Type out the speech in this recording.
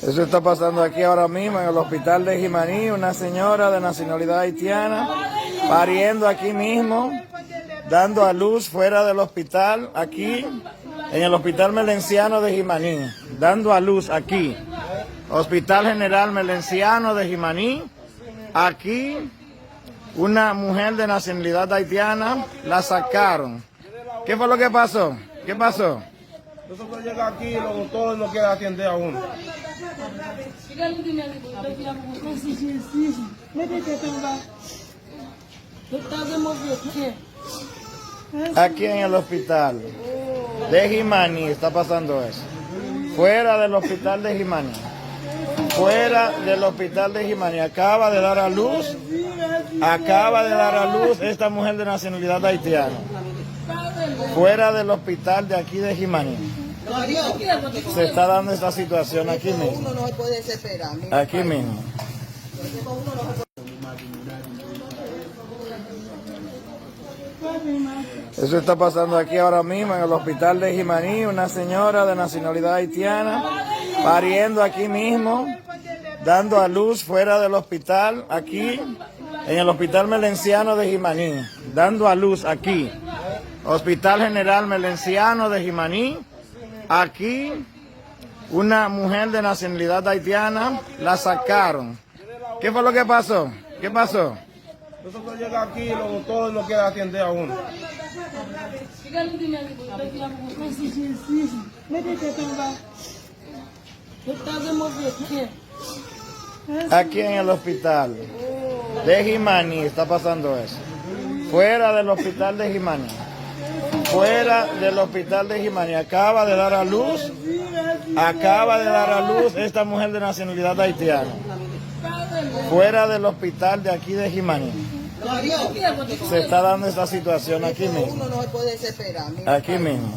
Eso está pasando aquí ahora mismo en el hospital de Jimaní, una señora de nacionalidad haitiana pariendo aquí mismo, dando a luz fuera del hospital, aquí en el hospital Melenciano de Jimaní, dando a luz aquí, Hospital General Melenciano de Jimaní, aquí una mujer de nacionalidad haitiana la sacaron. ¿Qué fue lo que pasó? ¿Qué pasó? Nosotros llegamos aquí y los doctores no quieren atender a uno. Aquí en el hospital de Jimaní está pasando eso. Fuera del hospital de Jimaní. Fuera del hospital de Jimaní. Acaba de dar a luz esta mujer de nacionalidad haitiana. Fuera del hospital de aquí de Jimaní. Se está dando esta situación aquí mismo. Uno no se puede desesperar. Aquí mismo. Eso está pasando aquí ahora mismo en el hospital de Jimaní, una señora de nacionalidad haitiana pariendo aquí mismo, dando a luz fuera del hospital, aquí en el hospital Melenciano de Jimaní, dando a luz aquí, Hospital General Melenciano de Jimaní, aquí una mujer de nacionalidad haitiana la sacaron. ¿Qué fue lo que pasó? ¿Qué pasó? Nosotros llegamos aquí y los doctores no quieren atender a uno. Aquí en el hospital de Jimaní está pasando eso. Fuera del hospital de Jimaní. Fuera del hospital de Jimaní. Acaba de dar a luz esta mujer de nacionalidad haitiana. Fuera del hospital de aquí de Jimaní. Se está dando esta situación aquí mismo. Uno no se puede desesperar. Aquí mismo.